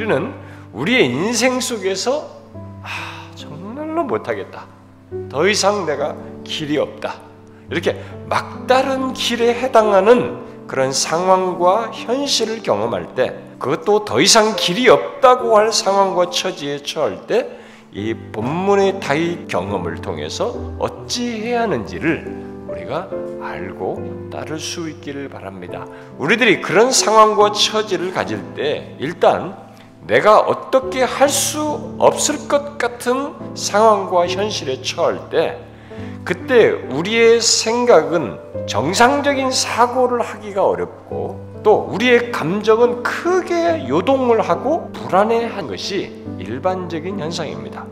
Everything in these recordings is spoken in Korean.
우리는 우리의 인생 속에서 정말로 못하겠다. 더 이상 내가 길이 없다. 이렇게 막다른 길에 해당하는 그런 상황과 현실을 경험할 때, 그것도 더 이상 길이 없다고 할 상황과 처지에 처할 때 이 본문의 다윗 경험을 통해서 어찌해야 하는지를 우리가 알고 따를 수 있기를 바랍니다. 우리들이 그런 상황과 처지를 가질 때 일단 내가 어떻게 할 수 없을 것 같은 상황과 현실에 처할 때, 그때 우리의 생각은 정상적인 사고를 하기가 어렵고 또 우리의 감정은 크게 요동을 하고 불안해한 것이 일반적인 현상입니다.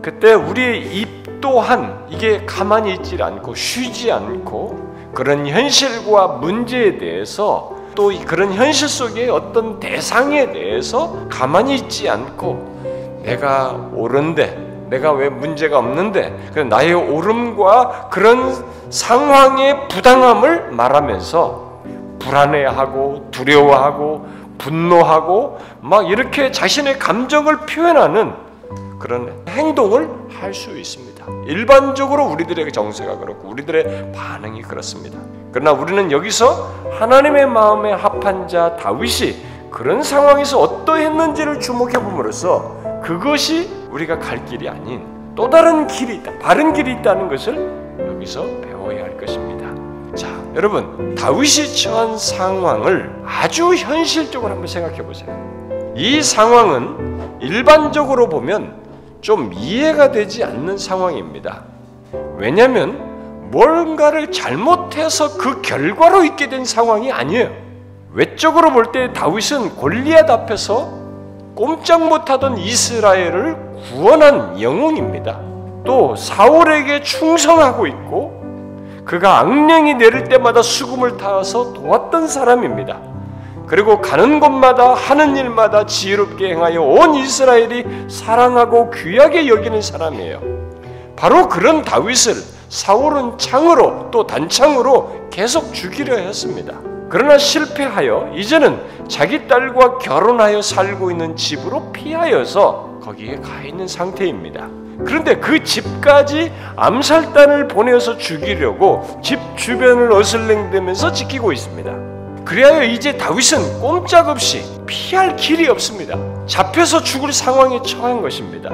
그때 우리의 입 또한 이게 가만히 있지 않고 쉬지 않고 그런 현실과 문제에 대해서 또 그런 현실 속의 어떤 대상에 대해서 가만히 있지 않고 내가 옳은데, 내가 왜 문제가 없는데, 나의 옳음과 그런 상황의 부당함을 말하면서 불안해하고 두려워하고 분노하고 막 이렇게 자신의 감정을 표현하는 그런 행동을 할 수 있습니다. 일반적으로 우리들의 정서가 그렇고 우리들의 반응이 그렇습니다. 그러나 우리는 여기서 하나님의 마음에 합한 자 다윗이 그런 상황에서 어떠했는지를 주목해 봄으로써 그것이 우리가 갈 길이 아닌 또 다른 길이 있다, 바른 길이 있다는 것을 여기서 배워야 할 것입니다. 자, 여러분, 다윗이 처한 상황을 아주 현실적으로 한번 생각해 보세요. 이 상황은 일반적으로 보면 좀 이해가 되지 않는 상황입니다. 왜냐하면 뭔가를 잘못해서 그 결과로 있게 된 상황이 아니에요. 외적으로 볼 때 다윗은 골리앗 앞에서 꼼짝 못하던 이스라엘을 구원한 영웅입니다. 또 사울에게 충성하고 있고 그가 악령이 내릴 때마다 수금을 타서 도왔던 사람입니다. 그리고 가는 곳마다 하는 일마다 지혜롭게 행하여 온 이스라엘이 사랑하고 귀하게 여기는 사람이에요. 바로 그런 다윗을 사울은 창으로 또 단창으로 계속 죽이려 했습니다. 그러나 실패하여 이제는 자기 딸과 결혼하여 살고 있는 집으로 피하여서 거기에 가 있는 상태입니다. 그런데 그 집까지 암살단을 보내서 죽이려고 집 주변을 어슬렁대면서 지키고 있습니다. 그리하여 이제 다윗은 꼼짝없이 피할 길이 없습니다. 잡혀서 죽을 상황에 처한 것입니다.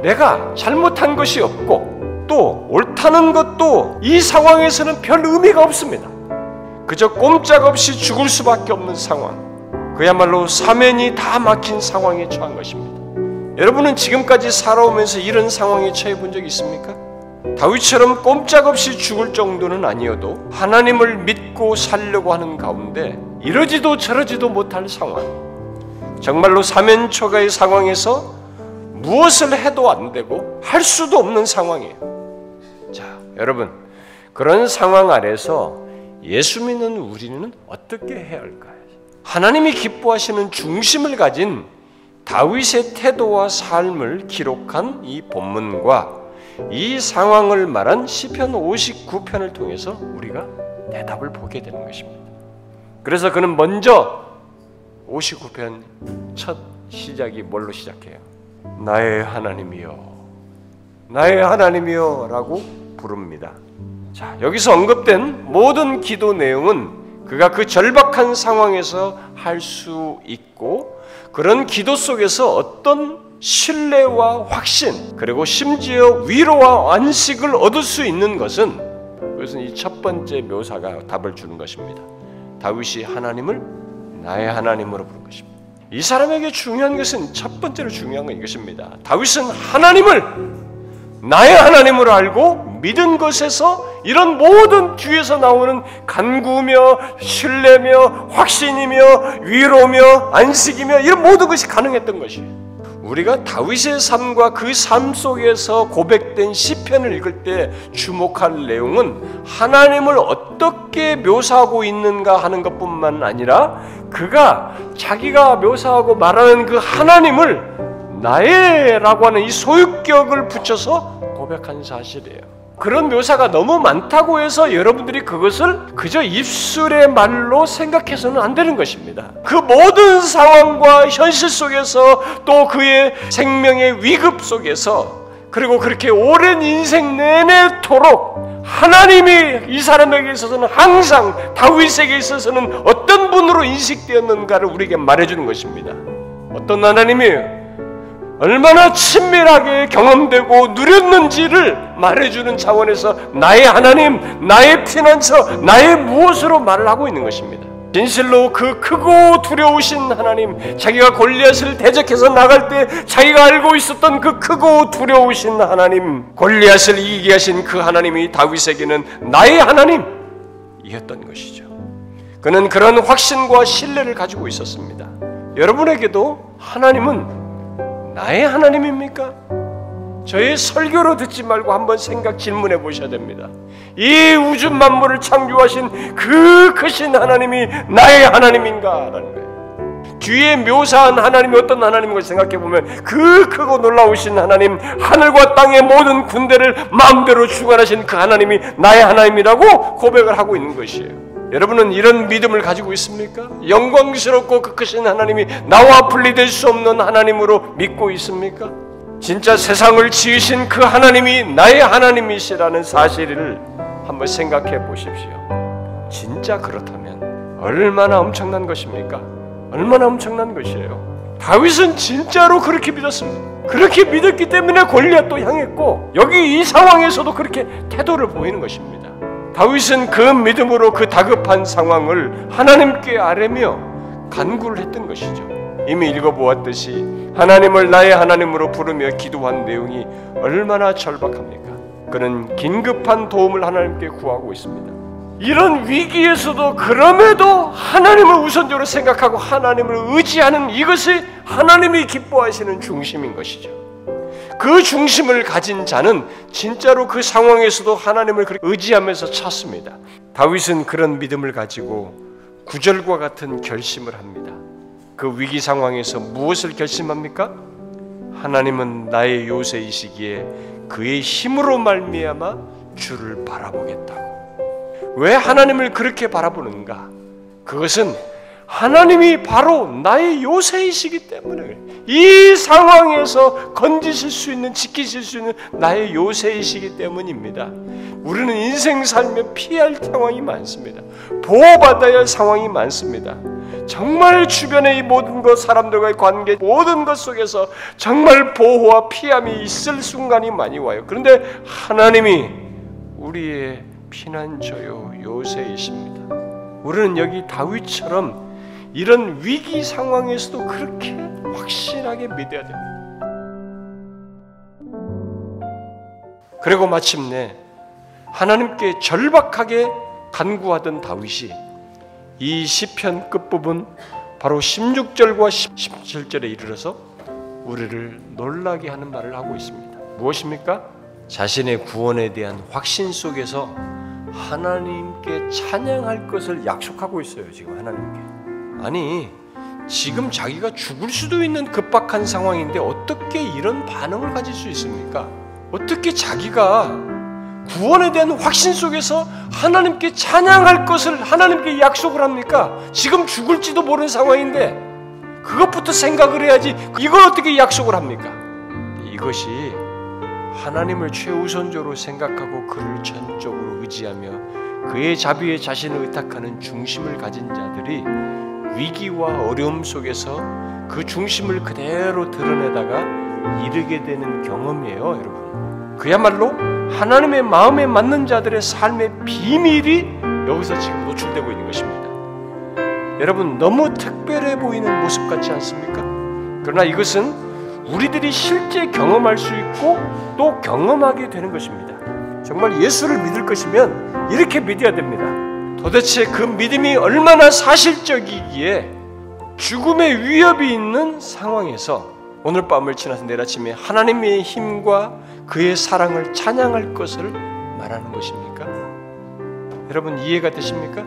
내가 잘못한 것이 없고 또 옳다는 것도 이 상황에서는 별 의미가 없습니다. 그저 꼼짝없이 죽을 수밖에 없는 상황, 그야말로 사면이 다 막힌 상황에 처한 것입니다. 여러분은 지금까지 살아오면서 이런 상황에 처해 본 적 있습니까? 다윗처럼 꼼짝없이 죽을 정도는 아니어도 하나님을 믿고 살려고 하는 가운데 이러지도 저러지도 못할 상황, 정말로 사면초가의 상황에서 무엇을 해도 안 되고 할 수도 없는 상황이에요. 자, 여러분, 그런 상황 아래서 예수 믿는 우리는 어떻게 해야 할까요? 하나님이 기뻐하시는 중심을 가진 다윗의 태도와 삶을 기록한 이 본문과 이 상황을 말한 시편 59편을 통해서 우리가 대답을 보게 되는 것입니다. 그래서 그는 먼저 59편 첫 시작이 뭘로 시작해요? 나의 하나님이여, 나의 하나님이여 라고 부릅니다. 자, 여기서 언급된 모든 기도 내용은 그가 그 절박한 상황에서 할 수 있고 그런 기도 속에서 어떤 신뢰와 확신 그리고 심지어 위로와 안식을 얻을 수 있는 것은 그것은 이 첫 번째 묘사가 답을 주는 것입니다. 다윗이 하나님을 나의 하나님으로 부른 것입니다. 이 사람에게 중요한 것은 첫 번째로 중요한 건 이것입니다. 다윗은 하나님을 나의 하나님으로 알고 믿은 것에서 이런 모든 뒤에서 나오는 간구며 신뢰며 확신이며 위로며 안식이며 이런 모든 것이 가능했던 것이에요. 우리가 다윗의 삶과 그 삶 속에서 고백된 시편을 읽을 때 주목할 내용은 하나님을 어떻게 묘사하고 있는가 하는 것뿐만 아니라 그가 자기가 묘사하고 말하는 그 하나님을 나의라고 하는 이 소유격을 붙여서 고백한 사실이에요. 그런 묘사가 너무 많다고 해서 여러분들이 그것을 그저 입술의 말로 생각해서는 안 되는 것입니다. 그 모든 상황과 현실 속에서 또 그의 생명의 위급 속에서 그리고 그렇게 오랜 인생 내내토록 하나님이 이 사람에게 있어서는 항상 다윗에게 있어서는 어떤 분으로 인식되었는가를 우리에게 말해주는 것입니다. 어떤 하나님이에요? 얼마나 친밀하게 경험되고 누렸는지를 말해주는 차원에서 나의 하나님, 나의 피난처, 나의 무엇으로 말을 하고 있는 것입니다. 진실로 그 크고 두려우신 하나님, 자기가 골리앗을 대적해서 나갈 때 자기가 알고 있었던 그 크고 두려우신 하나님, 골리앗을 이기게 하신 그 하나님이 다윗에게는 나의 하나님이었던 것이죠. 그는 그런 확신과 신뢰를 가지고 있었습니다. 여러분에게도 하나님은 나의 하나님입니까? 저의 설교로 듣지 말고 한번 질문해 보셔야 됩니다. 이 우주 만물을 창조하신 그 크신 하나님이 나의 하나님인가? 라는 거예요. 뒤에 묘사한 하나님이 어떤 하나님인 걸 생각해 보면 그 크고 놀라우신 하나님, 하늘과 땅의 모든 군대를 마음대로 주관하신 그 하나님이 나의 하나님이라고 고백을 하고 있는 것이에요. 여러분은 이런 믿음을 가지고 있습니까? 영광스럽고 그 크신 하나님이 나와 분리될 수 없는 하나님으로 믿고 있습니까? 진짜 세상을 지으신 그 하나님이 나의 하나님이시라는 사실을 한번 생각해 보십시오. 진짜 그렇다면 얼마나 엄청난 것입니까? 얼마나 엄청난 것이에요. 다윗은 진짜로 그렇게 믿었습니다. 그렇게 믿었기 때문에 골리앗도 향했고 여기 이 상황에서도 그렇게 태도를 보이는 것입니다. 다윗은 그 믿음으로 그 다급한 상황을 하나님께 아뢰며 간구를 했던 것이죠. 이미 읽어보았듯이 하나님을 나의 하나님으로 부르며 기도한 내용이 얼마나 절박합니까? 그는 긴급한 도움을 하나님께 구하고 있습니다. 이런 위기에서도 그럼에도 하나님을 우선적으로 생각하고 하나님을 의지하는 이것이 하나님이 기뻐하시는 중심인 것이죠. 그 중심을 가진 자는 진짜로 그 상황에서도 하나님을 의지하면서 찾습니다. 다윗은 그런 믿음을 가지고 구절과 같은 결심을 합니다. 그 위기 상황에서 무엇을 결심합니까? 하나님은 나의 요새이시기에 그의 힘으로 말미암아 주를 바라보겠다고. 왜 하나님을 그렇게 바라보는가? 그것은 하나님이 바로 나의 요새이시기 때문에 이 상황에서 건지실 수 있는, 지키실 수 있는 나의 요새이시기 때문입니다. 우리는 인생 살며 피할 상황이 많습니다. 보호받아야 할 상황이 많습니다. 정말 주변의 이 모든 것, 사람들과의 관계, 모든 것 속에서 정말 보호와 피함이 있을 순간이 많이 와요. 그런데 하나님이 우리의 피난처요 요새이십니다. 우리는 여기 다윗처럼 이런 위기 상황에서도 그렇게 확실하게 믿어야 됩니다. 그리고 마침내 하나님께 절박하게 간구하던 다윗이 이 시편 끝부분 바로 16절과 17절에 이르러서 우리를 놀라게 하는 말을 하고 있습니다. 무엇입니까? 자신의 구원에 대한 확신 속에서 하나님께 찬양할 것을 약속하고 있어요. 지금 하나님께. 아니, 지금 자기가 죽을 수도 있는 급박한 상황인데 어떻게 이런 반응을 가질 수 있습니까? 어떻게 자기가 구원에 대한 확신 속에서 하나님께 찬양할 것을 하나님께 약속을 합니까? 지금 죽을지도 모르는 상황인데 그것부터 생각을 해야지 이걸 어떻게 약속을 합니까? 이것이 하나님을 최우선적으로 생각하고 그를 전적으로 의지하며 그의 자비에 자신을 의탁하는 중심을 가진 자들이 위기와 어려움 속에서 그 중심을 그대로 드러내다가 이르게 되는 경험이에요, 여러분. 그야말로 하나님의 마음에 맞는 자들의 삶의 비밀이 여기서 지금 노출되고 있는 것입니다. 여러분, 너무 특별해 보이는 모습 같지 않습니까? 그러나 이것은 우리들이 실제 경험할 수 있고 또 경험하게 되는 것입니다. 정말 예수를 믿을 것이면 이렇게 믿어야 됩니다. 도대체 그 믿음이 얼마나 사실적이기에 죽음의 위협이 있는 상황에서 오늘 밤을 지나서 내일 아침에 하나님의 힘과 그의 사랑을 찬양할 것을 말하는 것입니까? 여러분, 이해가 되십니까?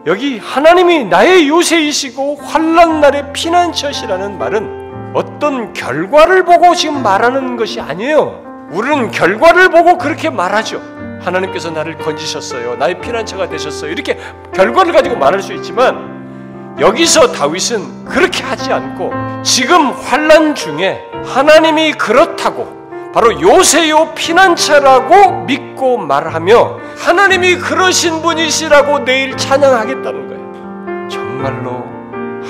여기 하나님이 나의 요새이시고 환난 날의 피난처시라는 말은 어떤 결과를 보고 지금 말하는 것이 아니에요. 우리는 결과를 보고 그렇게 말하죠. 하나님께서 나를 건지셨어요. 나의 피난처가 되셨어요. 이렇게 결과를 가지고 말할 수 있지만 여기서 다윗은 그렇게 하지 않고 지금 환난 중에 하나님이 그렇다고 바로 요새요 피난처라고 믿고 말하며 하나님이 그러신 분이시라고 내일 찬양하겠다는 거예요. 정말로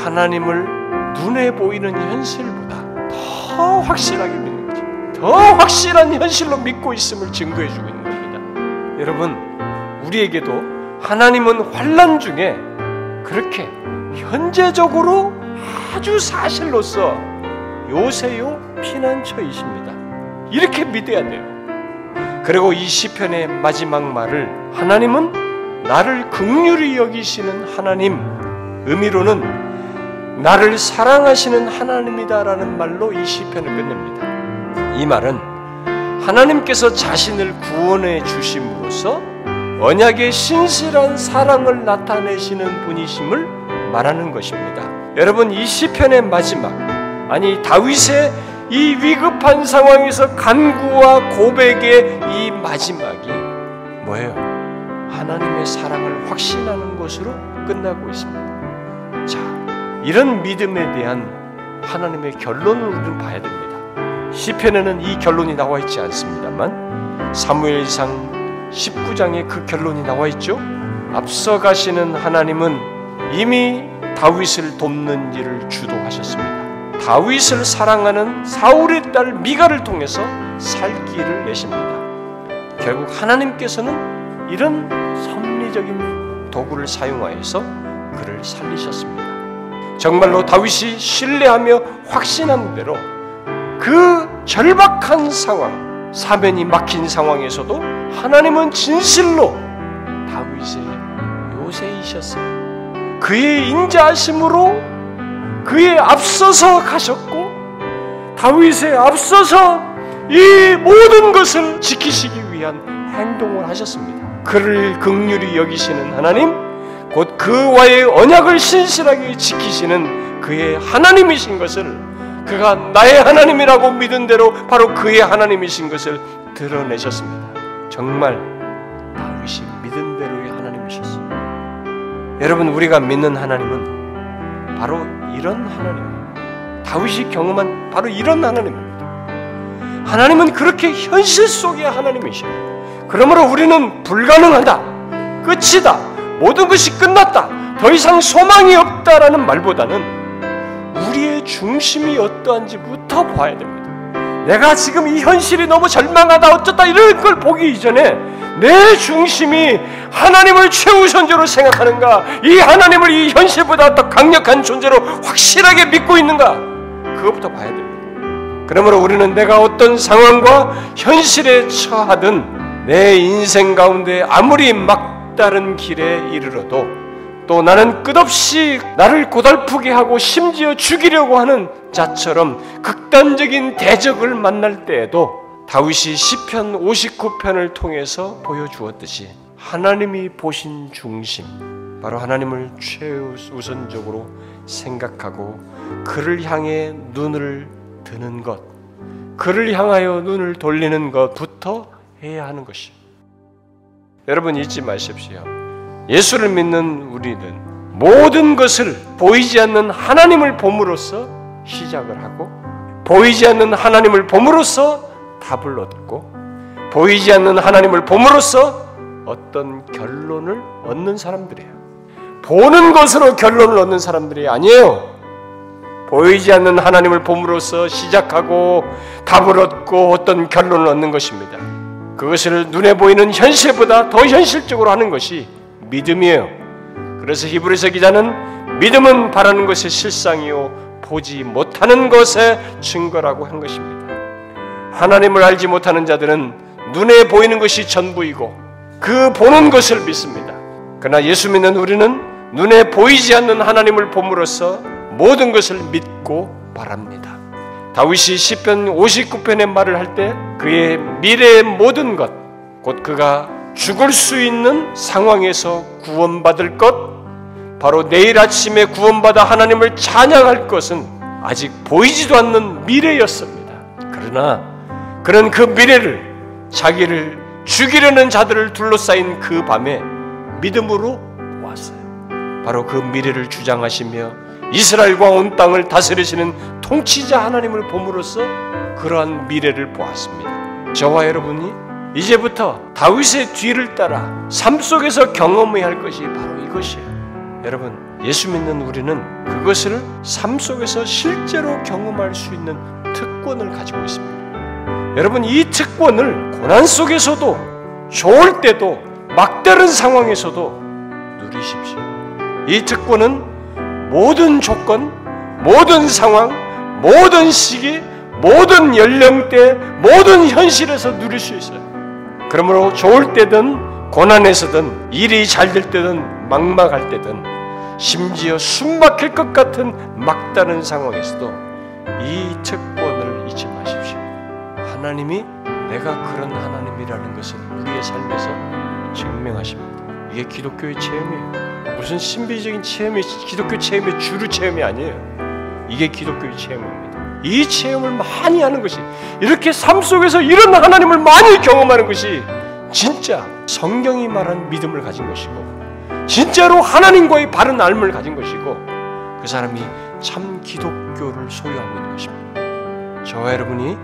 하나님을 눈에 보이는 현실보다 더 확실하게 믿는 거죠. 더 확실한 현실로 믿고 있음을 증거해주고 있는 겁니다. 여러분, 우리에게도 하나님은 환난 중에 그렇게 현재적으로 아주 사실로서 요새요 피난처이십니다. 이렇게 믿어야 돼요. 그리고 이 시편의 마지막 말을 하나님은 나를 긍휼히 여기시는 하나님, 의미로는 나를 사랑하시는 하나님이다라는 말로 이 시편을 끝냅니다. 이 말은 하나님께서 자신을 구원해 주심으로써 언약의 신실한 사랑을 나타내시는 분이심을 말하는 것입니다. 여러분, 이 시편의 마지막, 아니 다윗의 이 위급한 상황에서 간구와 고백의 이 마지막이 뭐예요? 하나님의 사랑을 확신하는 것으로 끝나고 있습니다. 자, 이런 믿음에 대한 하나님의 결론을 우리는 봐야 됩니다. 시편에는 이 결론이 나와 있지 않습니다만 사무엘상 19장에 그 결론이 나와 있죠. 앞서가시는 하나님은 이미 다윗을 돕는 일을 주도하셨습니다. 다윗을 사랑하는 사울의 딸 미가를 통해서 살 길을 내십니다. 결국 하나님께서는 이런 섭리적인 도구를 사용하여서 그를 살리셨습니다. 정말로 다윗이 신뢰하며 확신한 대로 그 절박한 상황, 사면이 막힌 상황에서도 하나님은 진실로 다윗의 요새이셨어요. 그의 인자하심으로 그의 앞서서 가셨고 다윗의 앞서서 이 모든 것을 지키시기 위한 행동을 하셨습니다. 그를 긍휼히 여기시는 하나님, 곧 그와의 언약을 신실하게 지키시는 그의 하나님이신 것을, 그가 나의 하나님이라고 믿은 대로 바로 그의 하나님이신 것을 드러내셨습니다. 정말 다윗이 믿은 대로의 하나님이셨습니다. 여러분, 우리가 믿는 하나님은 바로 이런 하나님입니다. 다윗이 경험한 바로 이런 하나님입니다. 하나님은 그렇게 현실 속의 하나님이셔요. 그러므로 우리는 불가능하다, 끝이다, 모든 것이 끝났다, 더 이상 소망이 없다라는 말보다는 우리의 중심이 어떠한지부터 봐야 됩니다. 내가 지금 이 현실이 너무 절망하다 어쩌다 이런 걸 보기 이전에 내 중심이 하나님을 최우선적으로 생각하는가, 이 하나님을 이 현실보다 더 강력한 존재로 확실하게 믿고 있는가, 그것부터 봐야 됩니다. 그러므로 우리는 내가 어떤 상황과 현실에 처하든 내 인생 가운데 아무리 막다른 길에 이르러도 또 나는 끝없이 나를 고달프게 하고 심지어 죽이려고 하는 자처럼 극단적인 대적을 만날 때에도 다윗이 시편 59편을 통해서 보여주었듯이 하나님이 보신 중심, 바로 하나님을 최우선적으로 생각하고 그를 향해 눈을 드는 것, 그를 향하여 눈을 돌리는 것부터 해야 하는 것이에요. 여러분, 잊지 마십시오. 예수를 믿는 우리는 모든 것을 보이지 않는 하나님을 봄으로써 시작을 하고, 보이지 않는 하나님을 봄으로써 답을 얻고, 보이지 않는 하나님을 봄으로써 어떤 결론을 얻는 사람들이에요. 보는 것으로 결론을 얻는 사람들이 아니에요. 보이지 않는 하나님을 봄으로써 시작하고 답을 얻고 어떤 결론을 얻는 것입니다. 그것을 눈에 보이는 현실보다 더 현실적으로 하는 것이 믿음이에요. 그래서 히브리서 기자는 믿음은 바라는 것의 실상이요 보지 못하는 것의 증거라고 한 것입니다. 하나님을 알지 못하는 자들은 눈에 보이는 것이 전부이고 그 보는 것을 믿습니다. 그러나 예수 믿는 우리는 눈에 보이지 않는 하나님을 봄으로써 모든 것을 믿고 바랍니다. 다윗이 시편 59편의 말을 할 때 그의 미래의 모든 것, 곧 그가 죽을 수 있는 상황에서 구원받을 것, 바로 내일 아침에 구원받아 하나님을 찬양할 것은 아직 보이지도 않는 미래였습니다. 그러나 그는 그 미래를, 자기를 죽이려는 자들을 둘러싸인 그 밤에 믿음으로 보았어요. 바로 그 미래를 주장하시며 이스라엘과 온 땅을 다스리시는 통치자 하나님을 봄으로써 그러한 미래를 보았습니다. 저와 여러분이 이제부터 다윗의 뒤를 따라 삶 속에서 경험해야 할 것이 바로 이것이에요. 여러분, 예수 믿는 우리는 그것을 삶 속에서 실제로 경험할 수 있는 특권을 가지고 있습니다. 여러분, 이 특권을 고난 속에서도, 좋을 때도, 막다른 상황에서도 누리십시오. 이 특권은 모든 조건, 모든 상황, 모든 시기, 모든 연령대, 모든 현실에서 누릴 수 있어요. 그러므로 좋을 때든 고난에서든 일이 잘 될 때든 막막할 때든 심지어 숨 막힐 것 같은 막다른 상황에서도 이 특권을 잊지 마십시오. 하나님이 내가 그런 하나님이라는 것을 우리의 삶에서 증명하십니다. 이게 기독교의 체험이에요. 무슨 신비적인 체험이 기독교 체험의 주류 체험이 아니에요. 이게 기독교의 체험입니다. 이 체험을 많이 하는 것이, 이렇게 삶 속에서 이런 하나님을 많이 경험하는 것이 진짜 성경이 말한 믿음을 가진 것이고 진짜로 하나님과의 바른 알을 가진 것이고 그 사람이 참 기독교를 소유하고 있는 것입니다. 저와 여러분이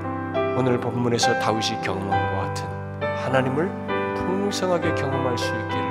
오늘 본문에서 다윗이 경험한 것 같은 하나님을 풍성하게 경험할 수 있기를